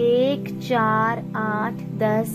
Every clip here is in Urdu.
1, 4, 8, 10,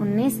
19।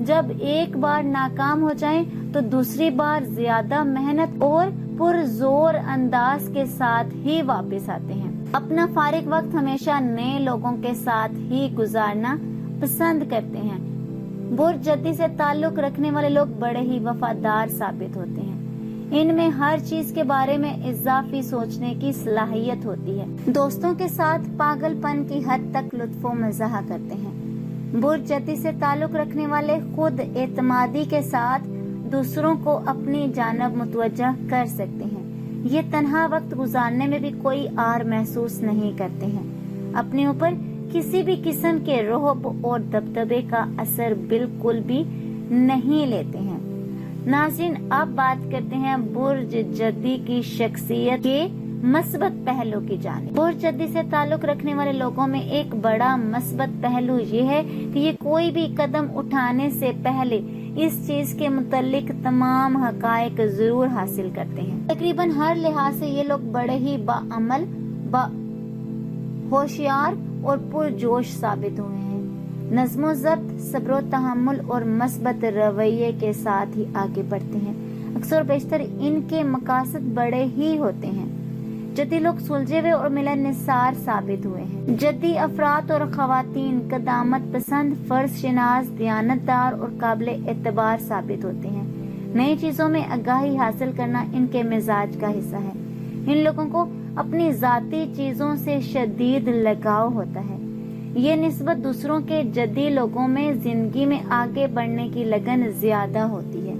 جب ایک بار ناکام ہو جائیں تو دوسری بار زیادہ محنت اور پرزور انداز کے ساتھ ہی واپس آتے ہیں۔ اپنا فارغ وقت ہمیشہ نئے لوگوں کے ساتھ ہی گزارنا پسند کرتے ہیں۔ برج جدی سے تعلق رکھنے والے لوگ بڑے ہی وفادار ثابت ہوتے ہیں۔ ان میں ہر چیز کے بارے میں اضافی سوچنے کی صلاحیت ہوتی ہے۔ دوستوں کے ساتھ پاگل پن کی حد تک لطف و مزاح کرتے ہیں۔ برج جدی سے تعلق رکھنے والے خود اعتمادی کے ساتھ دوسروں کو اپنی جانب متوجہ کر سکتے ہیں۔ یہ تنہا وقت گزارنے میں بھی کوئی آر محسوس نہیں کرتے ہیں۔ اپنے اوپر کسی بھی قسم کے رعب اور دبدبے کا اثر بالکل بھی نہیں لیتے ہیں۔ ناظرین، اب بات کرتے ہیں برج جدی کی شخصیت کے مثبت پہلو کی جانب۔ برج جدی سے تعلق رکھنے والے لوگوں میں ایک بڑا مثبت پہلو یہ ہے کہ یہ کوئی بھی قدم اٹھانے سے پہلے اس چیز کے متعلق تمام حقائق ضرور حاصل کرتے ہیں۔ تقریباً ہر لحاظ سے یہ لوگ بڑے ہی باعمل، ہوشیار اور پرجوش ثابت ہوئے ہیں۔ نظم و ضبط، صبر و تحمل اور مثبت رویے کے ساتھ ہی آگے بڑھتے ہیں۔ اکثر و بیشتر ان کے مقاصد بڑے ہی ہوتے ہیں۔ جدی لوگ سلجھے ہوئے اور ملن نثار ثابت ہوئے ہیں۔ جدی افراد اور خواتین قدامت پسند، فرض شناس، دیانتدار اور قابل اعتبار ثابت ہوتے ہیں۔ نئی چیزوں میں آگاہی حاصل کرنا ان کے مزاج کا حصہ ہے۔ ان لوگوں کو اپنی ذاتی چیزوں سے شدید لگاؤ ہوتا ہے۔ یہ نسبت دوسروں کے جدی لوگوں میں زندگی میں آگے بڑھنے کی لگن زیادہ ہوتی ہے۔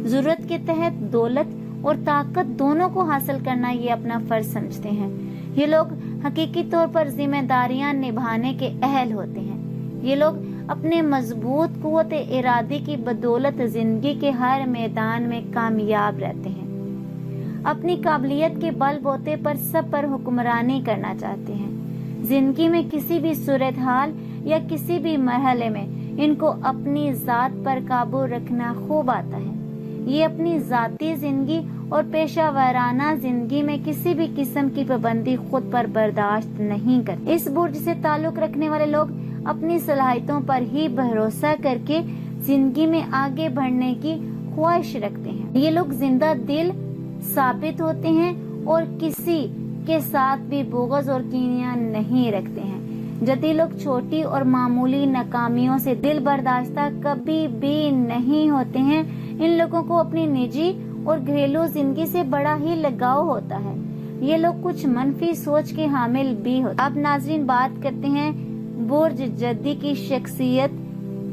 ضرورت کے تحت دولت اور طاقت دونوں کو حاصل کرنا یہ اپنا فرض سمجھتے ہیں۔ یہ لوگ حقیقی طور پر ذمہ داریاں نبھانے کے اہل ہوتے ہیں۔ یہ لوگ اپنے مضبوط قوت ارادی کی بدولت زندگی کے ہر میدان میں کامیاب رہتے ہیں۔ اپنی قابلیت کے بل بوتے پر سب پر حکمرانی کرنا چاہتے ہیں۔ زندگی میں کسی بھی صورتحال یا کسی بھی مرحلے میں ان کو اپنی ذات پر قابو رکھنا خوب آتا ہے۔ یہ اپنی ذاتی زندگی اور پیشہ ورانہ زندگی میں کسی بھی قسم کی پابندی خود پر برداشت نہیں کرتے۔ اس برج سے تعلق رکھنے والے لوگ اپنی صلاحیتوں پر ہی بھروسہ کر کے زندگی میں آگے بڑھنے کی خواہش رکھتے ہیں۔ یہ لوگ زندہ دل ثابت ہوتے ہیں اور کسی کے ساتھ بھی بغض اور کینہ نہیں رکھتے ہیں۔ جدی لوگ چھوٹی اور معمولی ناکامیوں سے دل برداشتہ کبھی بھی نہیں ہوتے ہیں۔ ان لوگوں کو اپنی نجی اور گھریلو زندگی سے بڑا ہی لگاؤ ہوتا ہے۔ یہ لوگ کچھ منفی سوچ کے حامل بھی ہوتے ہیں۔ اب ناظرین بات کرتے ہیں برج جدی کی شخصیت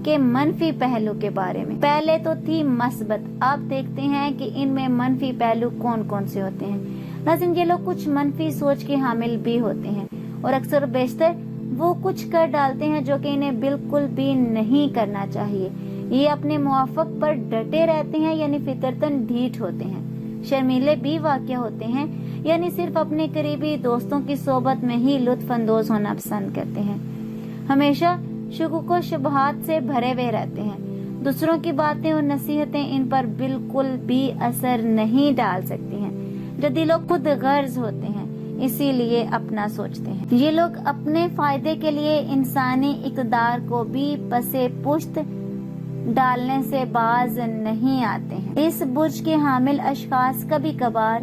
کے منفی پہلو کے بارے میں۔ پہلے تو تھی مثبت، اب دیکھتے ہیں کہ ان میں منفی پہلو کون کون سے ہوتے ہیں۔ ناظرین، یہ لوگ کچھ منفی سوچ کے حامل بھی ہوتے ہیں اور اکثر بیشتر وہ کچھ کر ڈالتے ہیں جو کہ انہیں بالکل بھی نہیں کرنا چاہیے۔ یہ اپنے موافق پر ڈٹے رہتے ہیں، یعنی فطرتاً ڈھیٹ ہوتے ہیں۔ شرمیلے بھی واقع ہوتے ہیں، یعنی صرف اپنے قریبی دوستوں کی صحبت میں ہی لطف اندوز ہونا پسند کرتے ہیں۔ ہمیشہ شکوک و شبہات سے بھرے ہوئے رہتے ہیں۔ دوسروں کی باتیں اور نصیحتیں ان پر بالکل بھی اثر نہیں ڈال سکتی ہیں۔ جدی لوگ خود غرض ہوتے ہیں، اسی لیے اپنا سوچتے ہیں۔ یہ لوگ اپنے فائدے کے لیے انسانی اقتدار کو بھی پسے پشت ڈالنے سے باز نہیں آتے ہیں۔ اس برج کے حامل اشخاص کبھی کبھار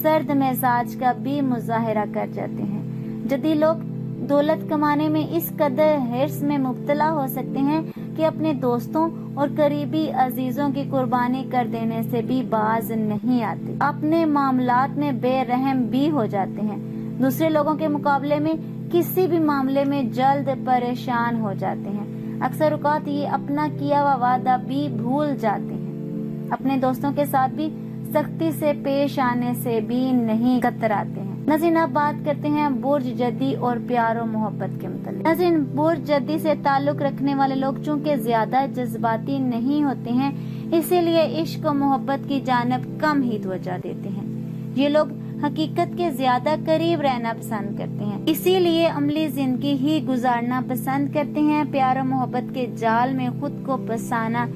سرد مزاج کا بھی مظاہرہ کر جاتے ہیں۔ جدی لوگ دولت کمانے میں اس قدر حرص میں مبتلا ہو سکتے ہیں کہ اپنے دوستوں اور قریبی عزیزوں کی قربانی کر دینے سے بھی باز نہیں آتے۔ اپنے معاملات میں بے رحم بھی ہو جاتے ہیں۔ دوسرے لوگوں کے مقابلے میں کسی بھی معاملے میں جلد پریشان ہو جاتے ہیں۔ اکثر اوقات یہ اپنا کیا ہوا وعدہ بھی بھول جاتے ہیں۔ اپنے دوستوں کے ساتھ بھی سختی سے پیش آنے سے بھی نہیں کتراتے ہیں۔ ناظرین، اب بات کرتے ہیں برج جدی اور پیار و محبت کے متعلق۔ ناظرین، برج جدی سے تعلق رکھنے والے لوگ چونکہ زیادہ جذباتی نہیں ہوتے ہیں، اسی لیے عشق و محبت کی جانب کم ہی توجہ دیتے ہیں۔ یہ لوگ حقیقت کے زیادہ قریب رہنا پسند کرتے ہیں، اسی لیے عملی زندگی ہی گزارنا پسند کرتے ہیں۔ پیار و محبت کے جال میں خود کو پھنسانا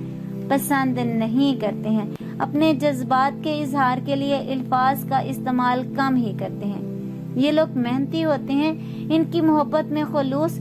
پسند نہیں کرتے ہیں۔ اپنے جذبات کے اظہار کے لیے الفاظ کا استعمال کم ہی کرتے ہیں۔ یہ لوگ محنتی ہوتے ہیں، ان کی محبت میں خلوص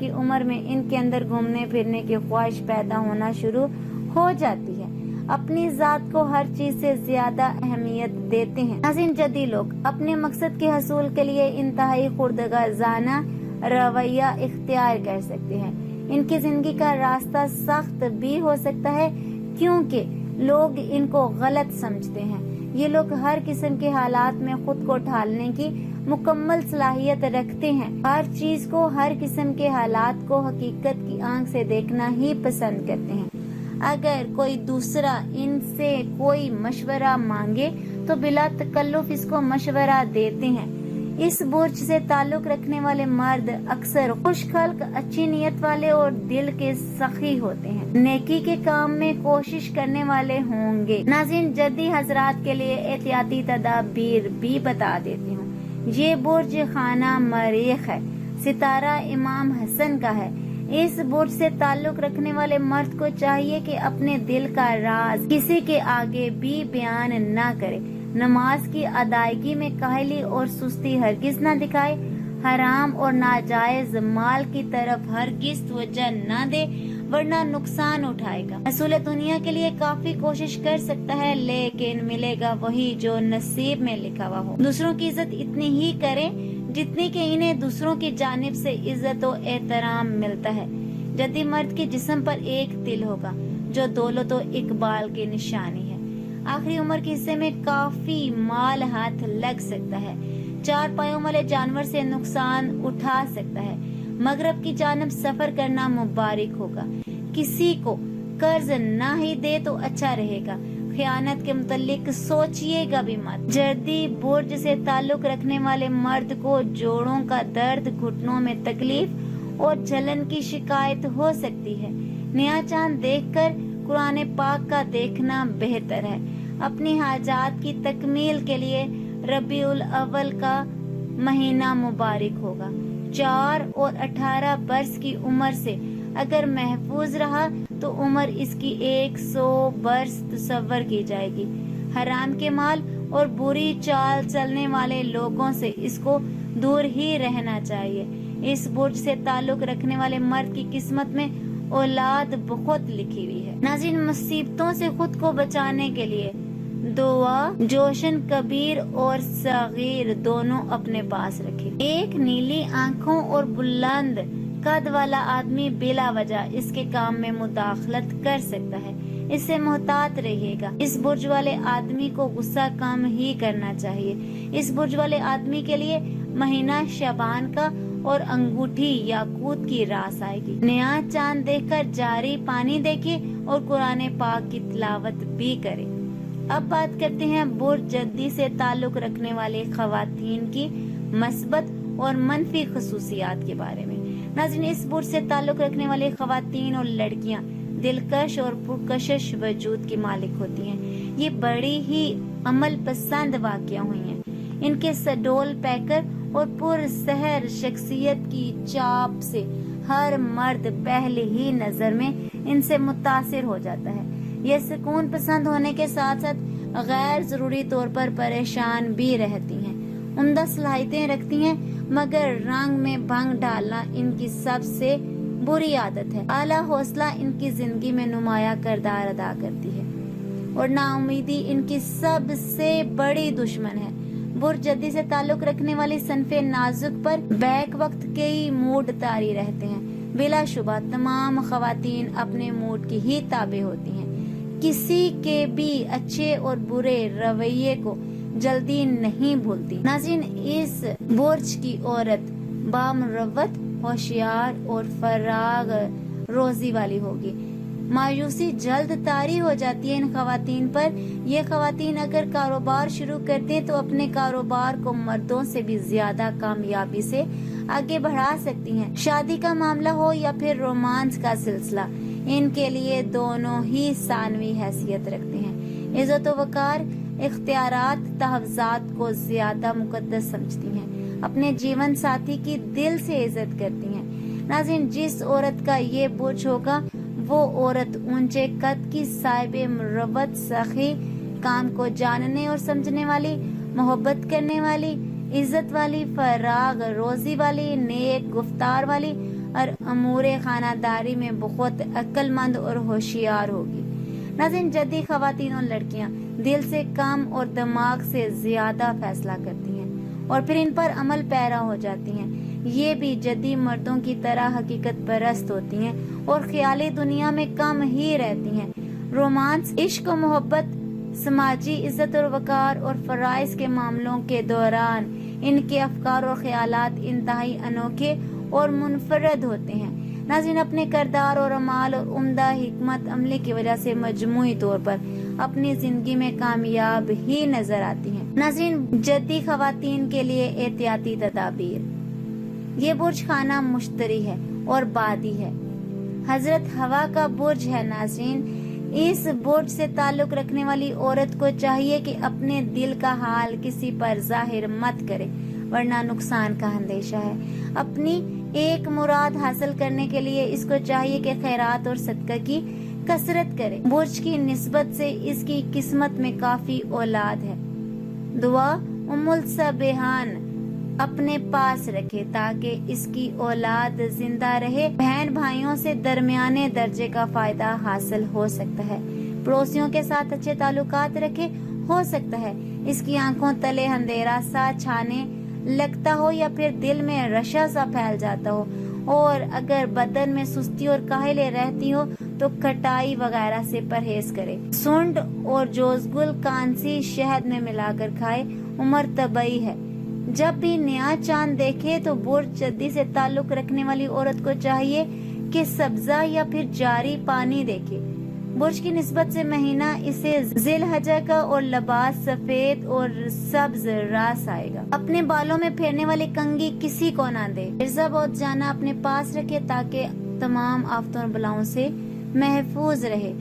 کی عمر میں ان کے اندر گھومنے پھرنے کی خواہش پیدا ہونا شروع ہو جاتی ہے، اپنی ذات کو ہر چیز سے زیادہ اہمیت دیتے ہیں۔ ناظرین، جدی لوگ اپنے مقصد کے حصول کے لیے انتہائی خودغرضانہ رویہ اختیار کر سکتے ہیں۔ ان کی زندگی کا راستہ سخت بھی ہو سکتا ہے کیونکہ لوگ ان کو غلط سمجھتے ہیں۔ یہ لوگ ہر قسم کے حالات میں خود کو ڈھالنے کی مکمل صلاحیت رکھتے ہیں، ہر چیز کو، ہر قسم کے حالات کو حقیقت کی آنکھ سے دیکھنا ہی پسند کرتے ہیں۔ اگر کوئی دوسرا ان سے کوئی مشورہ مانگے تو بلا تکلف اس کو مشورہ دیتے ہیں۔ اس برج سے تعلق رکھنے والے مرد اکثر خوش خلق، اچھی نیت والے اور دل کے سخی ہوتے ہیں، نیکی کے کام میں کوشش کرنے والے ہوں گے۔ ناظرین، جدی حضرات کے لیے احتیاطی تدابیر بھی بتا دیتی ہوں۔ یہ برج خانہ مریخ ہے، ستارہ امام حسن کا ہے۔ اس برج سے تعلق رکھنے والے مرد کو چاہیے کہ اپنے دل کا راز کسی کے آگے بھی بیان نہ کرے، نماز کی ادائیگی میں کاہلی اور سستی ہرگز نہ دکھائے، حرام اور ناجائز مال کی طرف ہرگز توجہ نہ دے ورنہ نقصان اٹھائے گا۔ حصول دنیا کے لیے کافی کوشش کر سکتا ہے لیکن ملے گا وہی جو نصیب میں لکھا ہوا ہو۔ دوسروں کی عزت اتنی ہی کریں جتنی کہ انہیں دوسروں کی جانب سے عزت و احترام ملتا ہے۔ جدی مرد کے جسم پر ایک تل ہوگا جو دولت و اقبال کی نشانی ہے۔ آخری عمر کے حصے میں کافی مال ہاتھ لگ سکتا ہے، 4 پایوں والے جانور سے نقصان اٹھا سکتا ہے، مغرب کی جانب سفر کرنا مبارک ہوگا، کسی کو قرض نہ ہی دے تو اچھا رہے گا، خیانت کے متعلق سوچئے گا بھی مت۔ جدی برج سے تعلق رکھنے والے مرد کو جوڑوں کا درد، گھٹنوں میں تکلیف اور جلن کی شکایت ہو سکتی ہے۔ نیا چاند دیکھ کر قرآن پاک کا دیکھنا بہتر ہے۔ اپنی حاجات کی تکمیل کے لیے ربیع الاول کا مہینہ مبارک ہوگا۔ 4 اور 18 برس کی عمر سے اگر محفوظ رہا تو عمر اس کی 100 برس تصور کی جائے گی۔ حرام کے مال اور بری چال چلنے والے لوگوں سے اس کو دور ہی رہنا چاہیے۔ اس برج سے تعلق رکھنے والے مرد کی قسمت میں اولاد بہت لکھی ہوئی ہے۔ ناظرین، مصیبتوں سے خود کو بچانے کے لیے دعا جوشن کبیر اور صغیر دونوں اپنے پاس رکھے۔ ایک نیلی آنکھوں اور بلند قد والا آدمی بلا وجہ اس کے کام میں مداخلت کر سکتا ہے، اس سے محتاط رہیے گا۔ اس برج والے آدمی کو غصہ کم ہی کرنا چاہیے۔ اس برج والے آدمی کے لیے مہینہ شعبان کا اور انگوٹھی یاقوت کی راس آئے گی۔ نیا چاند دیکھ کر جاری پانی دیکھے اور قرآن پاک کی تلاوت بھی کرے۔ اب بات کرتے ہیں برج جدی سے تعلق رکھنے والے خواتین کی مثبت اور منفی خصوصیات کے بارے میں۔ ناظرین، اس برج سے تعلق رکھنے والے خواتین اور لڑکیاں دلکش اور پرکشش وجود کی مالک ہوتی ہیں۔ یہ بڑی ہی عمل پسند واقعہ ہوئی ہیں۔ ان کے سڈول پیکر اور پرسحر شخصیت کی چاپ سے ہر مرد پہلی ہی نظر میں ان سے متاثر ہو جاتا ہے۔ یہ سکون پسند ہونے کے ساتھ ساتھ غیر ضروری طور پر پریشان بھی رہتی ہیں۔ عمدہ صلاحیتیں رکھتی ہیں مگر رنگ میں بھنگ ڈالنا ان کی سب سے بری عادت ہے۔ اعلیٰ حوصلہ ان کی زندگی میں نمایاں کردار ادا کرتی ہے اور ناامیدی ان کی سب سے بڑی دشمن ہے۔ برج جدی سے تعلق رکھنے والی صنف نازک پر بیک وقت کئی موڈ طاری رہتے ہیں۔ بلا شبہ تمام خواتین اپنے موڈ کی ہی تابع ہوتی ہیں، کسی کے بھی اچھے اور برے رویے کو جلدی نہیں بھولتی۔ ناظرین، اس برج کی عورت بامروت، ہوشیار اور فراغ روزی والی ہوگی۔ مایوسی جلد طاری ہو جاتی ہے ان خواتین پر۔ یہ خواتین اگر کاروبار شروع کرتے ہیں تو اپنے کاروبار کو مردوں سے بھی زیادہ کامیابی سے آگے بڑھا سکتی ہیں۔ شادی کا معاملہ ہو یا پھر رومانس کا سلسلہ، ان کے لیے دونوں ہی ثانوی حیثیت رکھتے ہیں۔ عزت و وقار، اختیارات، تحفظات کو زیادہ مقدس سمجھتی ہیں، اپنے جیون ساتھی کی دل سے عزت کرتی ہیں۔ ناظرین، جس عورت کا یہ برج ہوگا وہ عورت اونچے قد کی، صاحب مروت، سخی، کام کو جاننے اور سمجھنے والی، محبت کرنے والی، عزت والی، فراغ روزی والی، نیک گفتار والی اور امور خانہ میں بہت عقل مند اور ہوشیار ہوگی۔ ناظرین، جدی خواتین اور لڑکیاں دل سے کم اور دماغ سے زیادہ فیصلہ کرتی ہیں اور پھر ان پر عمل پیرا ہو جاتی ہیں۔ یہ بھی جدی مردوں کی طرح حقیقت پرست ہوتی ہیں اور خیالی دنیا میں کم ہی رہتی ہیں۔ رومانس، عشق و محبت، سماجی عزت اور وقار اور فرائض کے معاملوں کے دوران ان کے افکار اور خیالات انتہائی انوکھے اور منفرد ہوتے ہیں۔ ناظرین، اپنے کردار اور اعمال اور عمدہ حکمت عملی کی وجہ سے مجموعی طور پر اپنی زندگی میں کامیاب ہی نظر آتی ہیں۔ ناظرین، جدی خواتین کے لیے احتیاطی تدابیر۔ یہ برج خانہ مشتری ہے اور بادی ہے، حضرت ہوا کا برج ہے۔ ناظرین، اس برج سے تعلق رکھنے والی عورت کو چاہیے کہ اپنے دل کا حال کسی پر ظاہر مت کرے، ورنہ نقصان کا اندیشہ ہے۔ اپنی ایک مراد حاصل کرنے کے لیے اس کو چاہیے کہ خیرات اور صدقہ کی کثرت کرے۔ برج کی نسبت سے اس کی قسمت میں کافی اولاد ہے۔ دعا، الصابحان اپنے پاس رکھے تاکہ اس کی اولاد زندہ رہے۔ بہن بھائیوں سے درمیانے درجے کا فائدہ حاصل ہو سکتا ہے۔ پڑوسیوں کے ساتھ اچھے تعلقات رکھے، ہو سکتا ہے اس کی آنکھوں تلے اندھیرا سا چھانے لگتا ہو یا پھر دل میں رشا سا پھیل جاتا ہو، اور اگر بدن میں سستی اور کاہلی رہتی ہو تو کھٹائی وغیرہ سے پرہیز کرے۔ سونڈ اور جوزگل کانسی شہد میں ملا کر کھائے۔ عمر طبعی ہے۔ جب بھی نیا چاند دیکھے تو برج جدی سے تعلق رکھنے والی عورت کو چاہیے کہ سبزہ یا پھر جاری پانی دیکھے۔ برج کی نسبت سے مہینہ اسے ذی الحجہ کا اور لباس سفید اور سبز راس آئے گا۔ اپنے بالوں میں پھیرنے والی کنگھی کسی کو نہ دے۔ مرزا بہت جانا اپنے پاس رکھے تاکہ تمام آفتوں اور بلاؤں سے محفوظ رہے۔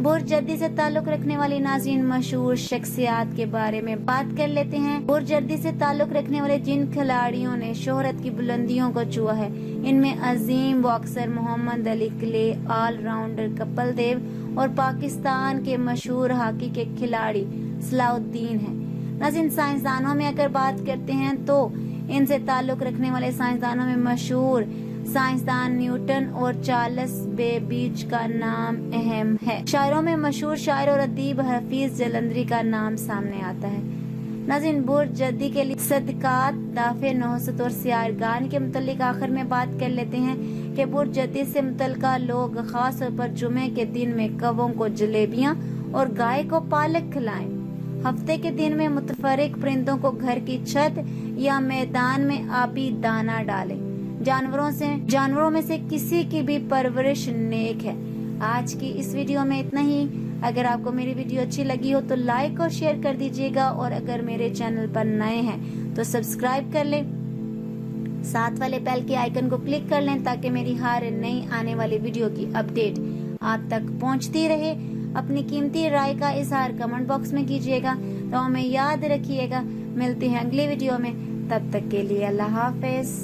برج جدی سے تعلق رکھنے والی ناظرین مشہور شخصیات کے بارے میں بات کر لیتے ہیں۔ برج جدی سے تعلق رکھنے والے جن کھلاڑیوں نے شہرت کی بلندیوں کو چھوا ہے، ان میں عظیم باکسر محمد علی clay, all rounder Kapil Dev اور پاکستان کے مشہور ہاکی کے کھلاڑی صلاح الدین ہیں۔ ناظرین، سائنسدانوں میں اگر بات کرتے ہیں تو ان سے تعلق رکھنے والے سائنسدانوں میں مشہور سائنسدان نیوٹن اور چارلس بیبیج کا نام اہم ہے۔ شاعروں میں مشہور شاعر اور ادیب حفیظ جلندری کا نام سامنے آتا ہے۔ ناظرین، برج جدی کے لیے صدقات، دافع نحوست اور سیارگان کے متعلق آخر میں بات کر لیتے ہیں کہ برج جدی سے متعلقہ لوگ خاص طور پر جمعے کے دن میں کووں کو جلیبیاں اور گائے کو پالک کھلائیں۔ ہفتے کے دن میں متفرق پرندوں کو گھر کی چھت یا میدان میں آبی دانہ ڈالیں۔ جانوروں میں سے کسی کی بھی پرورش نیک ہے۔ آج کی اس ویڈیو میں اتنا ہی۔ اگر آپ کو میری ویڈیو اچھی لگی ہو تو لائک اور شیئر کر دیجیے گا، اور اگر میرے چینل پر نئے ہیں تو سبسکرائب کر لیں، ساتھ والے بیل کے آئیکن کو کلک کر لیں تاکہ میری ہر نئی آنے والی ویڈیو کی اپڈیٹ آپ تک پہنچتی رہے۔ اپنی قیمتی رائے کا اظہار کمنٹ باکس میں کیجیے گا۔ تو ہمیں یاد رکھیے گا، ملتے ہیں اگلی ویڈیو میں، تب تک کے لیے اللہ حافظ۔